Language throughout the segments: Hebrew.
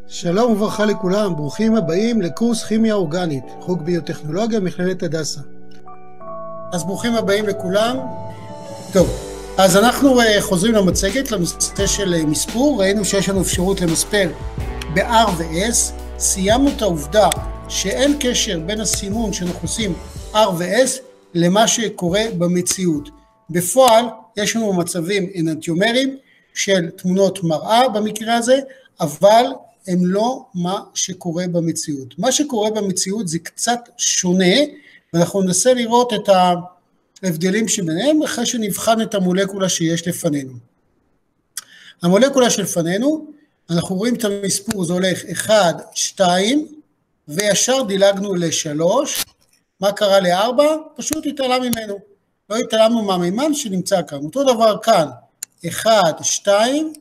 שלום וברכה לכולם, ברוכים הבאים לקורס כימיה אורגנית, חוג ביוטכנולוגיה, מכללת הדסה. אז ברוכים הבאים לכולם. טוב, אז אנחנו חוזרים למצגת, לנושא של מספור. ראינו שיש לנו אפשרות למספר ב-R ו-S. סיימנו את העובדה שאין קשר בין הסימון שאנחנו עושים R ו-S למה שקורה במציאות. בפועל יש לנו מצבים אננטיומריים של תמונות מראה במקרה הזה, אבל הם לא מה שקורה במציאות. מה שקורה במציאות זה קצת שונה, ואנחנו ננסה לראות את ההבדלים שביניהם, אחרי שנבחן את המולקולה שיש לפנינו. המולקולה שלפנינו, אנחנו רואים את המספור, זה הולך 1, 2, וישר דילגנו ל-3, מה קרה ל-4? פשוט התעלם ממנו, לא התעלמנו מהמימן שנמצא כאן. אותו דבר כאן, 1, 2,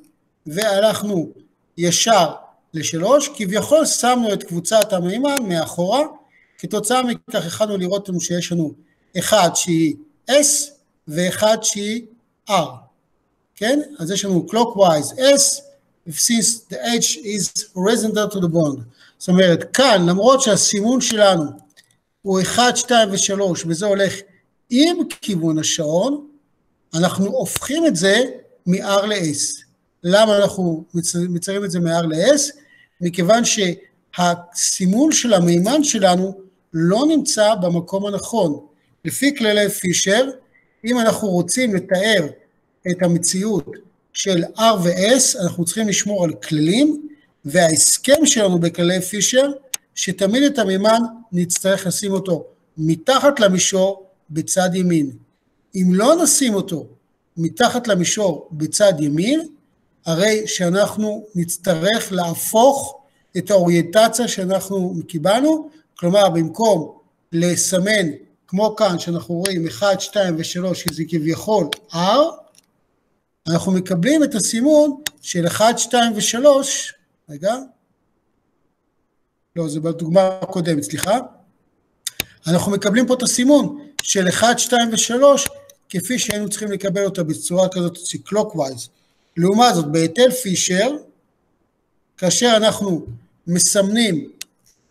והלכנו ישר ל-3, כביכול שמנו את קבוצת המימן מאחורה, כתוצאה מכך יכולנו לראות לנו שיש לנו אחד שהיא S ואחד שהיא R, כן? אז יש לנו clockwise S, since the H is horizontal to the bond. זאת אומרת, כאן, למרות שהסימון שלנו הוא 1, 2 ו-3, וזה הולך עם כיוון השעון, אנחנו הופכים את זה מ-R ל-S. למה אנחנו מציירים את זה מ-R ל-S? מכיוון שהסימון של המימן שלנו לא נמצא במקום הנכון. לפי כללי פישר, אם אנחנו רוצים לתאר את המציאות של R ו-S, אנחנו צריכים לשמור על כללים, וההסכם שלנו בכללי פישר, שתמיד את המימן נצטרך לשים אותו מתחת למישור בצד ימין. אם לא נשים אותו מתחת למישור בצד ימין, הרי שאנחנו נצטרך להפוך את האוריינטציה שאנחנו קיבלנו, כלומר במקום לסמן כמו כאן שאנחנו רואים 1, 2 ו-3 שזה כביכול R, אנחנו מקבלים את הסימון של 1, 2 ו-3, רגע, לא זה בדוגמה הקודמת, סליחה, אנחנו מקבלים פה את הסימון של 1, 2 ו-3 כפי שהיינו צריכים לקבל אותה בצורה כזאת clockwise. לעומת זאת, בהיטל פישר, כאשר אנחנו מסמנים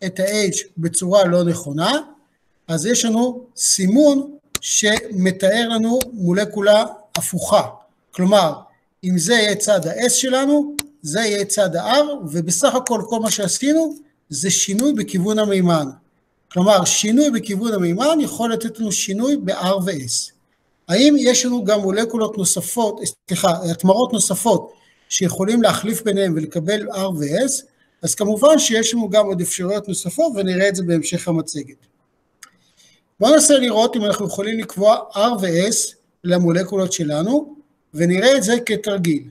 את ה-H בצורה לא נכונה, אז יש לנו סימון שמתאר לנו מולקולה הפוכה. כלומר, אם זה יהיה צד ה-S שלנו, זה יהיה צד ה-R, ובסך הכל כל מה שעשינו זה שינוי בכיוון המימן. כלומר, שינוי בכיוון המימן יכול לתת לנו שינוי ב-R ו-S. האם יש לנו גם מולקולות נוספות, התמרות נוספות, שיכולים להחליף ביניהם ולקבל R ו-S, אז כמובן שיש לנו גם עוד אפשרויות נוספות, ונראה את זה בהמשך המצגת. בואו ננסה לראות אם אנחנו יכולים לקבוע R ו-S למולקולות שלנו, ונראה את זה כתרגיל.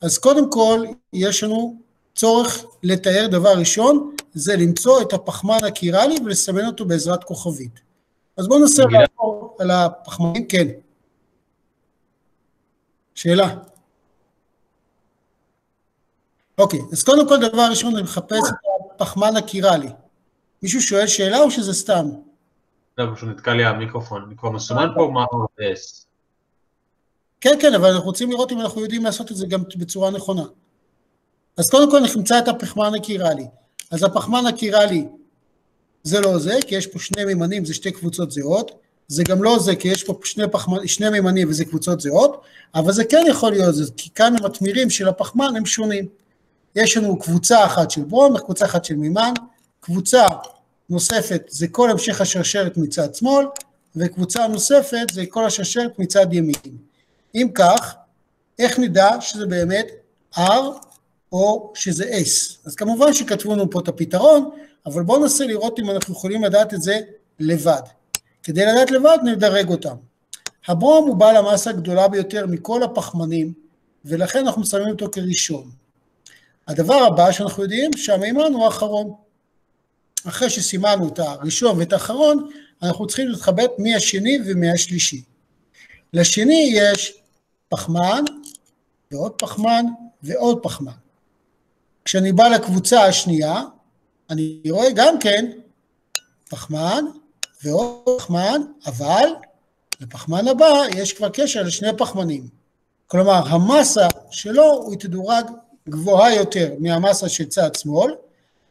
אז קודם כל, יש לנו צורך לתאר דבר ראשון, זה למצוא את הפחמן הקירלי ולסמן אותו בעזרת כוכבית. אז בואו ננסה לעבור על הפחמנים, כן. שאלה. אוקיי, אז קודם כל דבר ראשון אני מחפש את הפחמן הקירלי. מישהו שואל שאלה או שזה סתם? לא, פשוט נתקע לי המיקרופון, אני כבר מסומן פה מה R&S. כן, אבל אנחנו רוצים לראות אם אנחנו יודעים לעשות את זה גם בצורה נכונה. אז קודם כל נמצא את הפחמן הקירלי. אז הפחמן הקירלי זה לא זה, כי יש פה שני מימנים, זה שתי קבוצות זהות. זה גם לא זה, כי יש פה שני מימנים וזה קבוצות זהות, אבל זה כן יכול להיות זה, כי כאן המתמירים של הפחמן הם שונים. יש לנו קבוצה אחת של ברום, קבוצה אחת של מימן, קבוצה נוספת זה כל המשך השרשרת מצד שמאל, וקבוצה נוספת זה כל השרשרת מצד ימין. אם כך, איך נדע שזה באמת R או שזה S? אז כמובן שכתבו לנו פה את הפתרון, אבל בואו ננסה לראות אם אנחנו יכולים לדעת את זה לבד. כדי לדעת לבד נדרג אותם. הברום הוא בעל המסה הגדולה ביותר מכל הפחמנים, ולכן אנחנו שמים אותו כראשון. הדבר הבא שאנחנו יודעים שהמימן הוא האחרון. אחרי שסימנו את הראשון ואת האחרון, אנחנו צריכים להתחבט מהשני ומהשלישי. לשני יש פחמן, ועוד פחמן, ועוד פחמן. כשאני בא לקבוצה השנייה, אני רואה גם כן פחמן, ועוד פחמן, אבל לפחמן הבא יש כבר קשר לשני פחמנים. כלומר, המסה שלו הוא תדורג גבוהה יותר מהמסה של צד שמאל,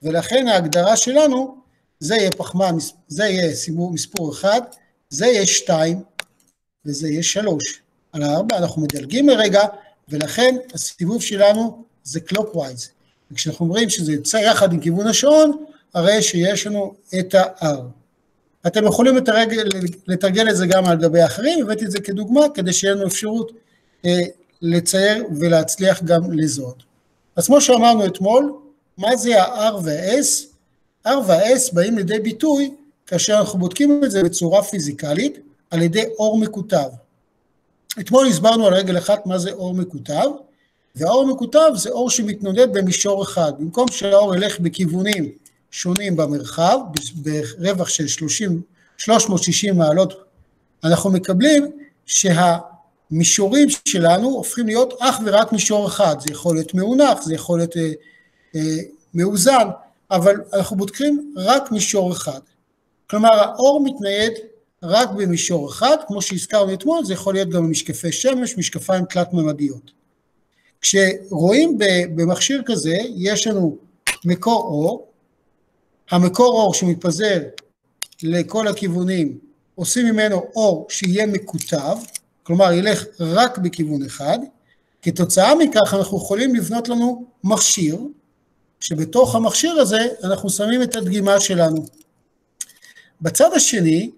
ולכן ההגדרה שלנו, זה יהיה פחמן, זה יהיה מספור 1, זה יהיה 2, וזה יהיה 3. על 4 אנחנו מדלגים לרגע, ולכן הסיבוב שלנו זה clockwise. וכשאנחנו אומרים שזה יוצא יחד עם כיוון השעון, הרי שיש לנו את ה-R. אתם יכולים לתרגל את זה גם על גבי האחרים, הבאתי את זה כדוגמה, כדי שיהיה לנו אפשרות לצייר ולהצליח גם לזהות. אז כמו שאמרנו אתמול, מה זה ה-R וה-S? R וה-S באים לידי ביטוי, כאשר אנחנו בודקים את זה בצורה פיזיקלית, על ידי אור מקוטב. אתמול הסברנו על רגל אחת מה זה אור מקוטב, והאור מקוטב זה אור שמתנודד במישור אחד. במקום שהאור ילך בכיוונים שונים במרחב, ברווח של 360 מעלות, אנחנו מקבלים שהמישורים שלנו הופכים להיות אך ורק מישור אחד. זה יכול להיות מאונח, זה יכול להיות מאוזן, אבל אנחנו בודקים רק מישור אחד. כלומר, האור מתנייד רק במישור אחד, כמו שהזכרנו אתמול, זה יכול להיות גם במשקפי שמש, משקפיים תלת-ממדיות. כשרואים במכשיר כזה, יש לנו מקור אור, המקור אור שמתפזר לכל הכיוונים, עושים ממנו אור שיהיה מקוטב, כלומר ילך רק בכיוון אחד, כתוצאה מכך אנחנו יכולים לבנות לנו מכשיר, שבתוך המכשיר הזה אנחנו שמים את הדגימה שלנו. בצד השני,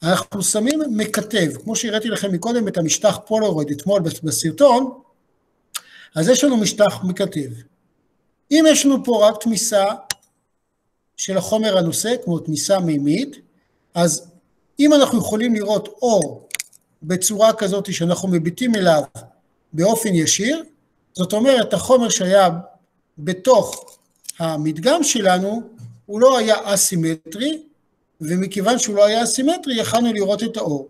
אנחנו שמים מקטב, כמו שהראיתי לכם מקודם את המשטח פולרויד אתמול בסרטון, אז יש לנו משטח מקטב. אם יש לנו פה רק תמיסה של החומר הנושא, כמו תמיסה מימית, אז אם אנחנו יכולים לראות אור בצורה כזאת שאנחנו מביטים אליו באופן ישיר, זאת אומרת החומר שהיה בתוך המדגם שלנו, הוא לא היה אסימטרי, ומכיוון שהוא לא היה אסימטרי, יכלנו לראות את האור.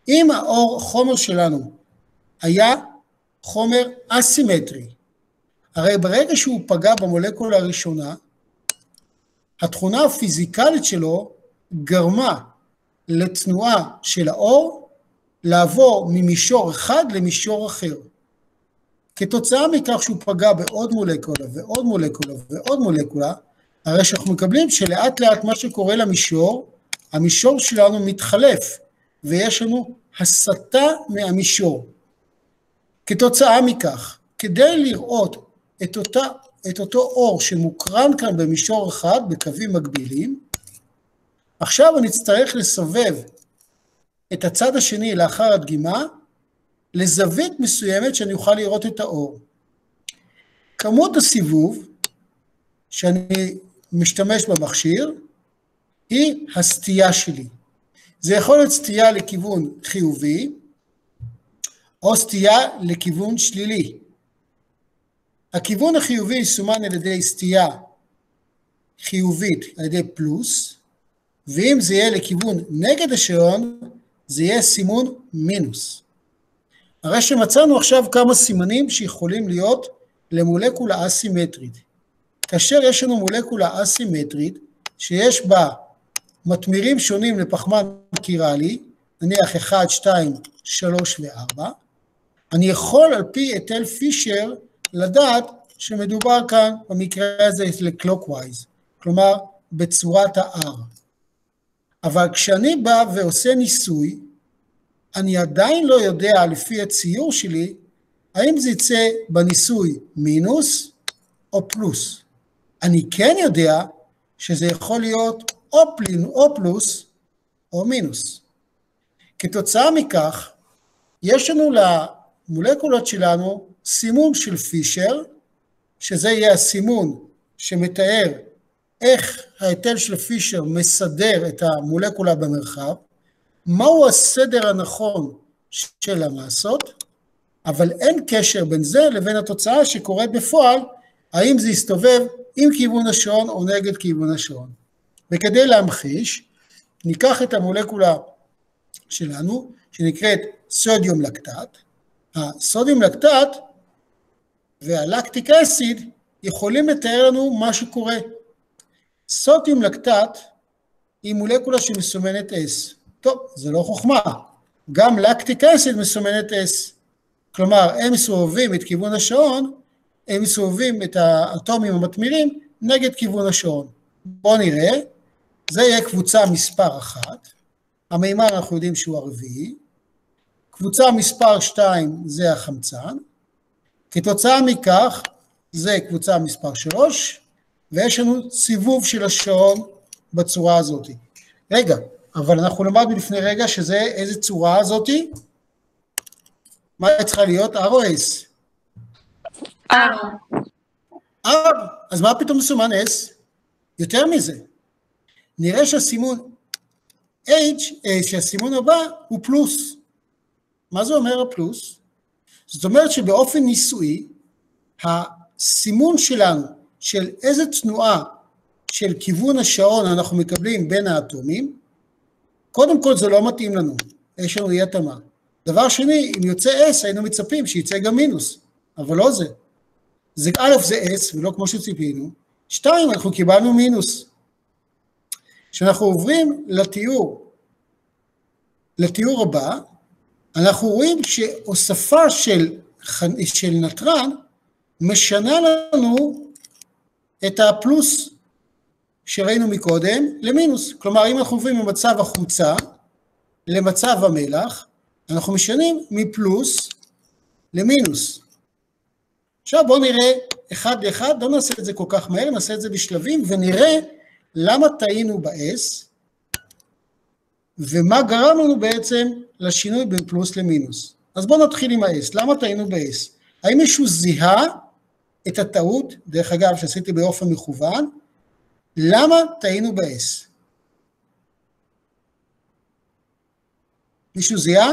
אם החומר שלנו היה חומר אסימטרי, הרי ברגע שהוא פגע במולקולה הראשונה, התכונה הפיזיקלית שלו גרמה לתנועה של האור לעבור ממישור אחד למישור אחר. כתוצאה מכך שהוא פגע בעוד מולקולה ועוד מולקולה ועוד מולקולה, הרי שאנחנו מקבלים שלאט לאט מה שקורה למישור, המישור שלנו מתחלף, ויש לנו הסטה מהמישור. כתוצאה מכך, כדי לראות את אותו אור שמוקרן כאן במישור אחד, בקווים מקבילים, עכשיו אני אצטרך לסובב את הצד השני לאחר הדגימה, לזווית מסוימת שאני אוכל לראות את האור. כמות הסיבוב שאני משתמש במכשיר, היא הסטייה שלי. זה יכול להיות סטייה לכיוון חיובי, או סטייה לכיוון שלילי. הכיוון החיובי יסומן על ידי סטייה חיובית, על ידי פלוס, ואם זה יהיה לכיוון נגד השעון, זה יהיה סימון מינוס. הרי שמצאנו עכשיו כמה סימנים שיכולים להיות למולקולה אסימטרית. כאשר יש לנו מולקולה אסימטרית, שיש בה מתמירים שונים לפחמן קירלי, נניח 1, 2, 3 ו-4, אני יכול על פי היטל פישר לדעת שמדובר כאן במקרה הזה לקלוקווייז, כלומר בצורת ה-R. אבל כשאני בא ועושה ניסוי, אני עדיין לא יודע לפי הציור שלי, האם זה יצא בניסוי מינוס או פלוס. אני כן יודע שזה יכול להיות או פלוס או מינוס. כתוצאה מכך, יש לנו למולקולות שלנו סימון של פישר, שזה יהיה הסימון שמתאר איך ההיטל של פישר מסדר את המולקולה במרחב, מהו הסדר הנכון של המסות, אבל אין קשר בין זה לבין התוצאה שקורית בפועל, האם זה יסתובב עם כיוון השעון או נגד כיוון השעון. וכדי להמחיש, ניקח את המולקולה שלנו, שנקראת סודיום לקטט. הסודיום לקטט והלקטיק אסיד יכולים לתאר לנו מה שקורה. סודיום לקטט היא מולקולה שמסומנת S. טוב, זה לא חוכמה. גם לקטיק אסיד מסומנת S. כלומר, הם מסובבים את כיוון השעון, הם מסובבים את האטומים המתמירים נגד כיוון השעון. בואו נראה, זה יהיה קבוצה מספר 1, המימן אנחנו יודעים שהוא הרביעי, קבוצה מספר 2 זה החמצן, כתוצאה מכך זה קבוצה מספר 3, ויש לנו סיבוב של השעון בצורה הזאת. רגע, אבל אנחנו למדנו לפני רגע שזה איזה צורה הזאת? מה צריכה להיות? R או S? R. R, אז מה פתאום מסומן S? יותר מזה. נראה שהסימון H, שהסימון הבא הוא פלוס. מה זה אומר הפלוס? זאת אומרת שבאופן ניסויי, הסימון שלנו של איזה תנועה של כיוון השעון אנחנו מקבלים בין האטומים, קודם כל זה לא מתאים לנו, יש לנו אי התאמה. דבר שני, אם יוצא S היינו מצפים שיצא גם מינוס, אבל לא זה. זה א' זה S ולא כמו שציפינו, 2 אנחנו קיבלנו מינוס. כשאנחנו עוברים לתיאור הבא, אנחנו רואים שהוספה של נתרן משנה לנו את הפלוס שראינו מקודם למינוס. כלומר, אם אנחנו עוברים ממצב החוצה למצב המלח, אנחנו משנים מפלוס למינוס. עכשיו בואו נראה אחד לאחד, לא נעשה את זה כל כך מהר, נעשה את זה בשלבים ונראה למה טעינו ב-S ומה גרם לנו בעצם לשינוי בין פלוס למינוס. אז בואו נתחיל עם ה-S, למה טעינו ב-S? האם מישהו זיהה את הטעות, דרך אגב שעשיתי באופן מכוון, למה טעינו ב-S? מישהו זיהה?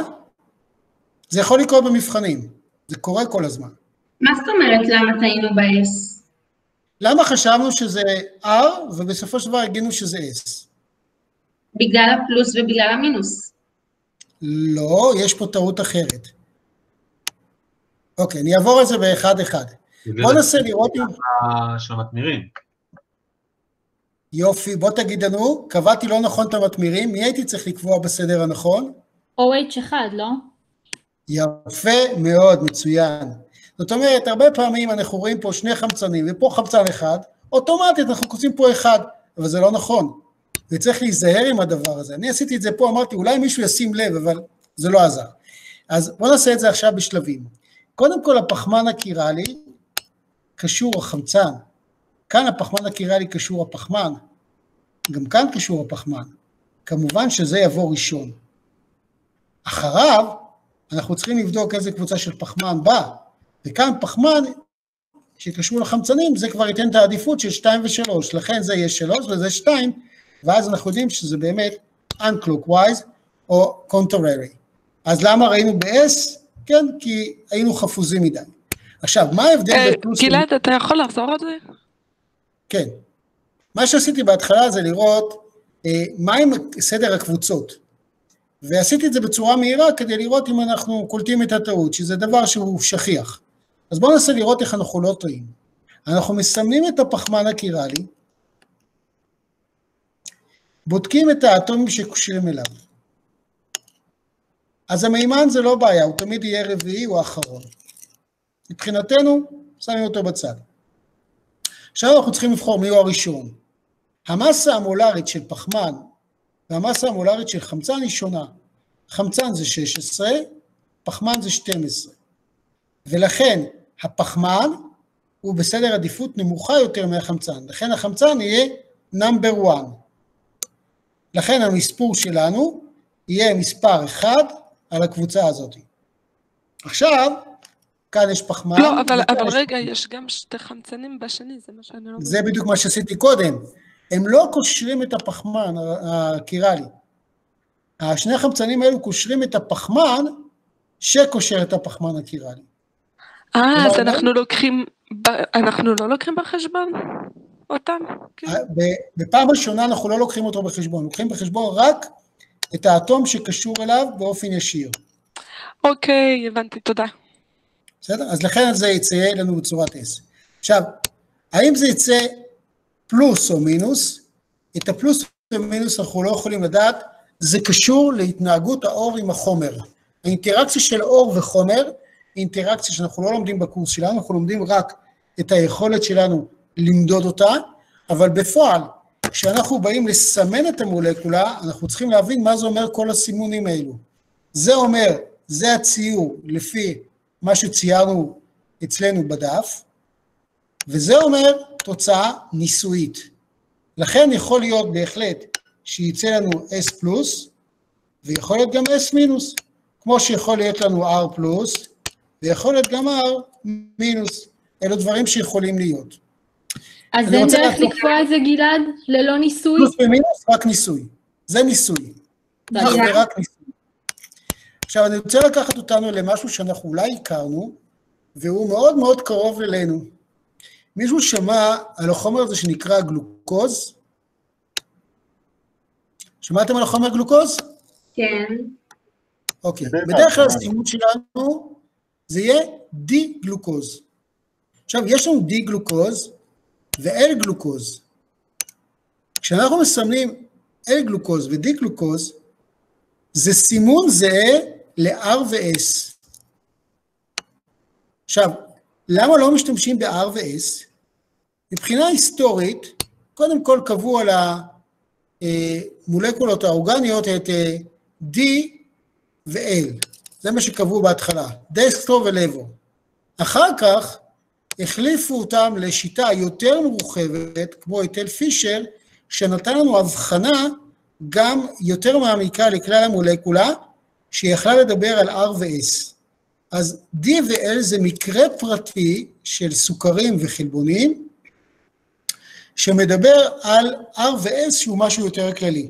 זה יכול לקרות במבחנים, זה קורה כל הזמן. מה זאת אומרת למה טעינו ב-S? למה חשבנו שזה R ובסופו של דבר הגינו שזה S? בגלל הפלוס ובגלל המינוס. לא, יש פה טעות אחרת. אוקיי, אני אעבור על זה באחד אחד. בוא ננסה לראות אם... של המתמירים. יופי, בוא תגיד לנו, קבעתי לא נכון את המתמירים, מי הייתי צריך לקבוע בסדר הנכון? OH1, לא? יפה מאוד, מצוין. זאת אומרת, הרבה פעמים אנחנו רואים פה שני חמצנים, ופה חמצן אחד, אוטומטית אנחנו כותבים פה אחד, אבל זה לא נכון. וצריך להיזהר עם הדבר הזה. אני עשיתי את זה פה, אמרתי, אולי מישהו ישים לב, אבל זה לא עזר. אז בוא נעשה את זה עכשיו בשלבים. קודם כל, הפחמן הקירלי קשור החמצן. כאן הפחמן הקירלי קשור הפחמן. גם כאן קשור הפחמן. כמובן שזה יבוא ראשון. אחריו, אנחנו צריכים לבדוק איזה קבוצה של פחמן בא. וכאן פחמן שקשור לחמצנים, זה כבר ייתן את העדיפות של 2 ו-3. לכן זה יהיה 3 וזה 2, ואז אנחנו יודעים שזה באמת unclockwise או contrary. אז למה ראינו ב-S? כן, כי היינו חפוזים מדי. עכשיו, מה ההבדל בין פלוס... גלעד, אתה יכול לחזור על זה? כן. מה שעשיתי בהתחלה זה לראות מה עם סדר הקבוצות. ועשיתי את זה בצורה מהירה כדי לראות אם אנחנו קולטים את הטעות, שזה דבר שהוא שכיח. אז בואו ננסה לראות איך אנחנו לא טועים. אנחנו מסמנים את הפחמן הקירלי, בודקים את האטומים שקושרים אליו. אז המימן זה לא בעיה, הוא תמיד יהיה רביעי או האחרון. מבחינתנו, שמים אותו בצד. עכשיו אנחנו צריכים לבחור מי הוא הראשון. המסה המולרית של פחמן והמסה המולרית של חמצן היא שונה. חמצן זה 16, פחמן זה 12. ולכן הפחמן הוא בסדר עדיפות נמוכה יותר מהחמצן. לכן החמצן יהיה number 1. לכן המספור שלנו יהיה מספר 1 על הקבוצה הזאת. עכשיו, כאן יש פחמן. לא, אבל רגע, יש גם שתי חמצנים בשני, זה מה שאני לא... זה בדיוק מה שעשיתי קודם. הם לא קושרים את הפחמן הקירלי. השני החמצנים האלו קושרים את הפחמן שקושר את הפחמן הקירלי. אז אנחנו לא לוקחים בחשבון אותם? בפעם ראשונה אנחנו לא לוקחים אותו בחשבון, לוקחים בחשבון רק את האטום שקשור אליו באופן ישיר. אוקיי, הבנתי, תודה. בסדר? אז לכן זה יצא לנו בצורת S. עכשיו, האם זה יצא פלוס או מינוס? את הפלוס ומינוס אנחנו לא יכולים לדעת, זה קשור להתנהגות האור עם החומר. האינטראקציה של אור וחומר, היא אינטראקציה שאנחנו לא לומדים בקורס שלנו, אנחנו לומדים רק את היכולת שלנו למדוד אותה, אבל בפועל, כשאנחנו באים לסמן את המולקולה, אנחנו צריכים להבין מה זה אומר כל הסימונים האלו. זה אומר, זה הציור לפי מה שציירנו אצלנו בדף, וזה אומר תוצאה ניסויית. לכן יכול להיות בהחלט שיצא לנו S+, ויכול להיות גם S-, כמו שיכול להיות לנו R+, ויכול להיות גם R-. אלו דברים שיכולים להיות. אז אין דרך לקבוע את זה, גלעד? ללא ניסוי? פלוס ומינוס, רק ניסוי. זה ניסוי. זה רק ניסוי. עכשיו, אני רוצה לקחת אותנו למשהו שאנחנו אולי הכרנו, והוא מאוד מאוד קרוב אלינו. מישהו שמע על החומר הזה שנקרא גלוקוז? שמעתם על החומר גלוקוז? כן. אוקיי. בדרך כלל הסימון שלנו זה יהיה די-גלוקוז. עכשיו, יש לנו די-גלוקוז ו-L-גלוקוז. כשאנחנו מסמנים L-גלוקוז ודי-גלוקוז, זה סימון זהה ל-R ו-S. עכשיו, למה לא משתמשים ב-R ו-S? מבחינה היסטורית, קודם כל קבעו על המולקולות האורגניות את D ו-L. זה מה שקבעו בהתחלה, דסטרו ולבו. אחר כך החליפו אותם לשיטה יותר מורחבת, כמו היטל פישר, שנתן לנו הבחנה גם יותר מעמיקה לכלל המולקולה, שיכלה לדבר על R ו-S. אז D ו-L זה מקרה פרטי של סוכרים וחלבונים, שמדבר על R ו-S שהוא משהו יותר כללי.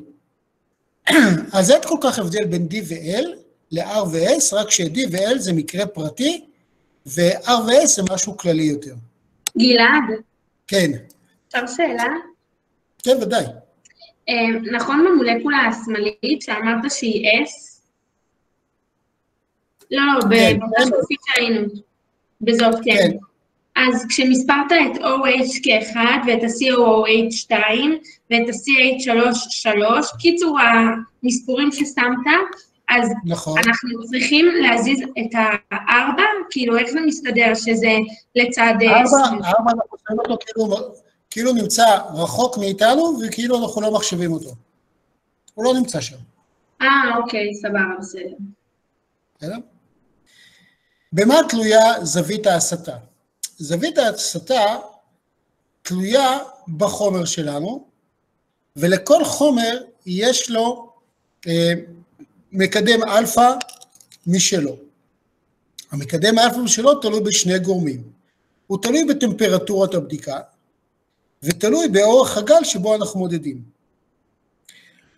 אז זה כל כך הבדל בין D ו-L ל-R ו-S, רק ש-D ו-L זה מקרה פרטי, ו-R ו-S זה משהו כללי יותר. גלעד? כן. אפשר שאלה? כן, ודאי. נכון במולקולה השמאלית שאמרת שהיא S? לא, באותה שקופית שהיינו. בזאת כן. אז כשמספרת את OH כ-1 ואת ה-COOH 2 ואת ה-CH3 3, קיצור המספורים ששמת, אז נכון. אנחנו צריכים להזיז את ה-4, כאילו איך זה מסתדר שזה לצד... 4 אנחנו שמים אותו כאילו נמצא רחוק מאיתנו, וכאילו אנחנו לא מחשבים אותו. הוא לא נמצא שם. אוקיי, סבבה, בסדר. בסדר? במה תלויה זווית ההסתה? זווית ההסתה תלויה בחומר שלנו, ולכל חומר יש לו מקדם אלפא משלו. המקדם אלפא משלו תלוי בשני גורמים. הוא תלוי בטמפרטורת הבדיקה, ותלוי באורך הגל שבו אנחנו מודדים.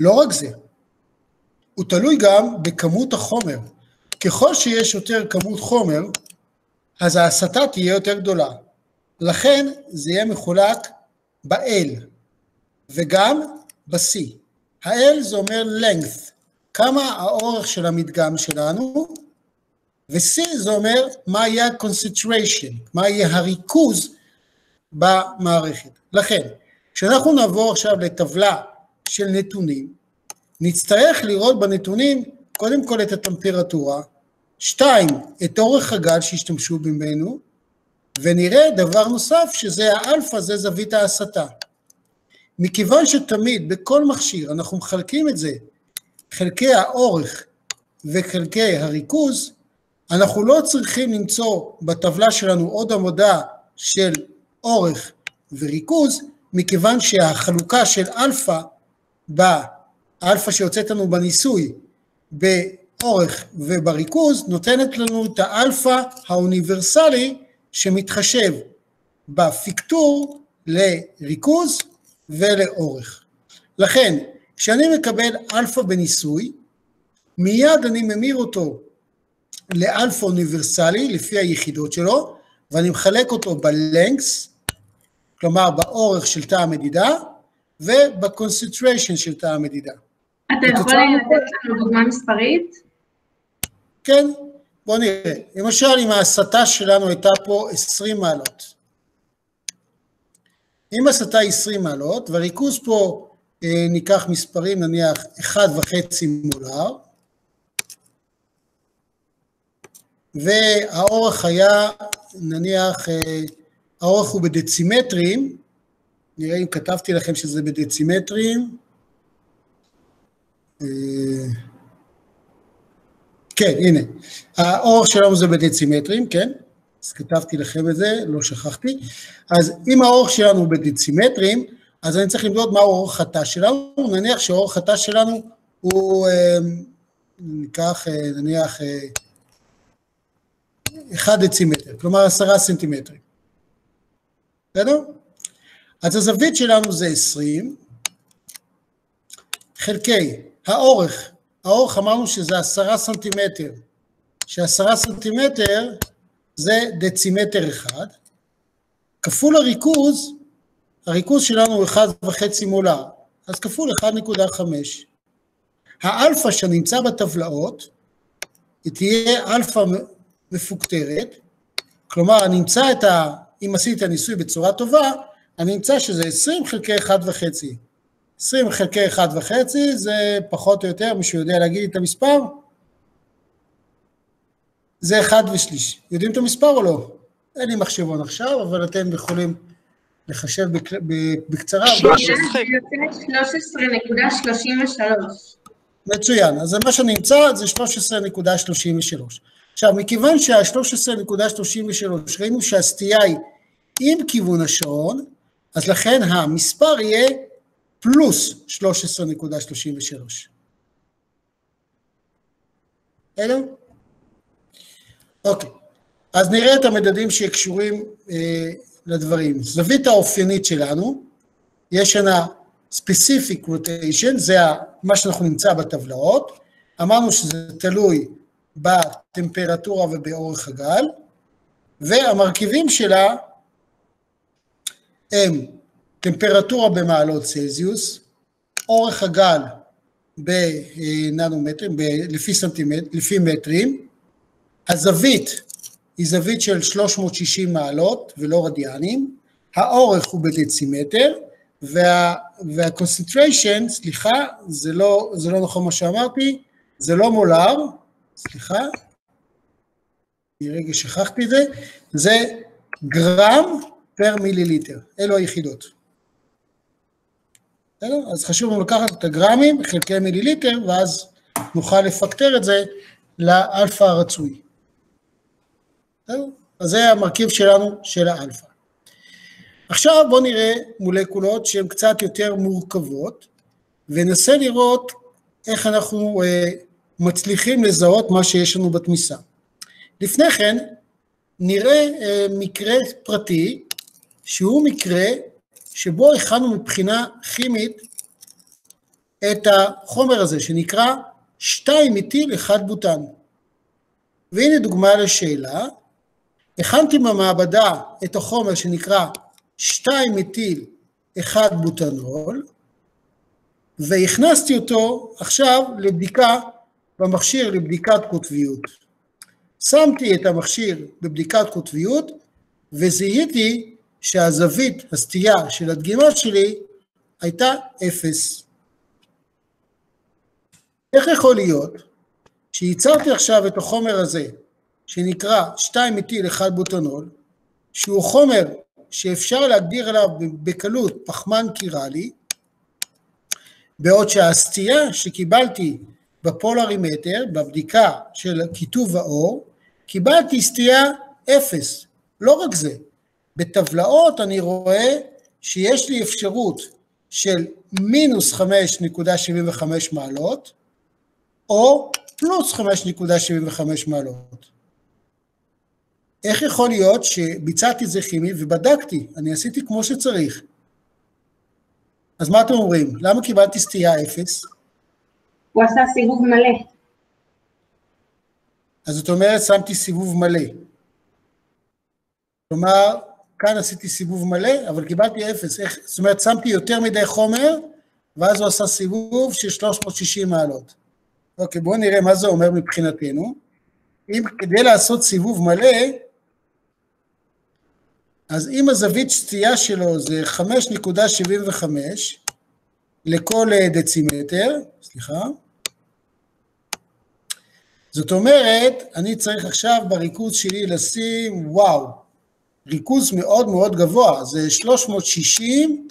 לא רק זה, הוא תלוי גם בכמות החומר. ככל שיש יותר כמות חומר, אז ההסתה תהיה יותר גדולה. לכן זה יהיה מחולק ב-L, וגם ב-C. ה-L זה אומר length, כמה האורך של המדגם שלנו, ו-C זה אומר מה יהיה ה-concentration, מה יהיה הריכוז במערכת. לכן, כשאנחנו נעבור עכשיו לטבלה של נתונים, נצטרך לראות בנתונים קודם כל את הטמפרטורה, 2, את אורך הגל שהשתמשו ממנו, ונראה דבר נוסף שזה האלפא, זה זווית ההסתה. מכיוון שתמיד בכל מכשיר אנחנו מחלקים את זה, חלקי האורך וחלקי הריכוז, אנחנו לא צריכים למצוא בטבלה שלנו עוד עמודה של אורך וריכוז, מכיוון שהחלוקה של אלפא, באלפא שיוצאת לנו בניסוי, באורך ובריכוז, נותנת לנו את האלפא האוניברסלי, שמתחשב בפיקטור לריכוז ולאורך. לכן, כשאני מקבל אלפא בניסוי, מיד אני ממיר אותו לאלפא אוניברסלי, לפי היחידות שלו, ואני מחלק אותו בלנקס, כלומר באורך של תא המדידה, ובקונסנטריישן של תא המדידה. אתה יכול לתת לנו דוגמה מספרית? כן, בואו נראה. למשל, אם ההסתה שלנו הייתה פה 20 מעלות. אם ההסתה היא 20 מעלות, והריכוז פה ניקח מספרים, נניח 1.5 מולר, והאורך היה, נניח, האורך הוא בדצימטרים, נראה אם כתבתי לכם שזה בדצימטרים, כן, הנה, האורך שלנו זה בדצימטרים, כן, אז כתבתי לכם את זה, לא שכחתי, אז אם האורך שלנו הוא בדצימטרים, אז אני צריך למדוד מהו אורך התא שלנו, נניח שאורך התא שלנו הוא, ניקח, נניח, 1 דצימטר, כלומר 10 סנטימטרים, בסדר? אז הזווית שלנו זה 20, חלקי האורך אמרנו שזה 10 סנטימטר, ש10 סנטימטר זה דצימטר אחד, כפול הריכוז שלנו הוא 1.5 מולר, אז כפול 1.5. האלפא שנמצא בטבלאות, היא תהיה אלפא מפוקטרת, כלומר אני אמצא אם עשיתי את הניסוי בצורה טובה, אני אמצא שזה 20 חלקי 1.5. 20 חלקי 1.5 זה פחות או יותר, מישהו יודע להגיד את המספר? זה 1/3. יודעים את המספר או לא? אין לי מחשבון עכשיו, אבל אתם יכולים לחשב בקצרה. 13.33. מצוין, אז מה שאני אמצא זה 13.33. עכשיו, מכיוון שה-13.33 ראינו שהסטייה היא עם כיוון השעון, אז לכן המספר יהיה פלוס 13.33. אלו? אוקיי, אז נראה את המדדים שקשורים לדברים. זווית האופיינית שלנו, יש לנו specific rotation, זה מה שאנחנו נמצא בטבלאות, אמרנו שזה תלוי בטמפרטורה ובאורך הגל, והמרכיבים שלה הם טמפרטורה במעלות צלזיוס, אורך הגל בננומטרים, לפי מטרים, הזווית היא זווית של 360 מעלות ולא רדיאנים, האורך הוא בדצימטר, והקונסנטריישן, סליחה, זה לא נכון מה שאמרתי, זה לא מולר, סליחה, רגע שכחתי את זה, זה גרם פר מיליליטר, אלו היחידות. אז חשוב לנו לקחת את הגרמים חלקי מיליליטר, ואז נוכל לפקטר את זה לאלפא הרצוי. אז זה המרכיב שלנו של האלפא. עכשיו בואו נראה מולקולות שהן קצת יותר מורכבות, וננסה לראות איך אנחנו מצליחים לזהות מה שיש לנו בתמיסה. לפני כן נראה מקרה פרטי, שהוא מקרה שבו הכנו מבחינה כימית את החומר הזה, שנקרא 2-מתיל-1-בוטן. והנה דוגמה לשאלה, הכנתי במעבדה את החומר שנקרא 2-מתיל-1-בוטנול, והכנסתי אותו עכשיו לבדיקה במכשיר לבדיקת קוטביות. שמתי את המכשיר בבדיקת קוטביות, וזיהיתי שהזווית, הסטייה של הדגימה שלי, הייתה 0. איך יכול להיות שייצרתי עכשיו את החומר הזה, שנקרא 2-מתיל-1-בוטנול, שהוא חומר שאפשר להגדיר עליו בקלות פחמן קירלי, בעוד שהסטייה שקיבלתי בפולרימטר, בבדיקה של כיתוב האור, קיבלתי סטייה 0. לא רק זה, בטבלאות אני רואה שיש לי אפשרות של מינוס 5.75 מעלות, או פלוס 5.75 מעלות. איך יכול להיות שביצעתי זה כימי ובדקתי, אני עשיתי כמו שצריך. אז מה אתם אומרים? למה קיבלתי סטייה 0? הוא עשה סיבוב מלא. אז זאת אומרת, שמתי סיבוב מלא. כלומר, כאן עשיתי סיבוב מלא, אבל קיבלתי 0. זאת אומרת, שמתי יותר מדי חומר, ואז הוא עשה סיבוב של 360 מעלות. אוקיי, בואו נראה מה זה אומר מבחינתנו. אם כדי לעשות סיבוב מלא, אז אם הזווית סטייה שלו זה 5.75 לכל דצימטר, סליחה, זאת אומרת, אני צריך עכשיו בריכוז שלי לשים, וואו, ריכוז מאוד מאוד גבוה, זה 360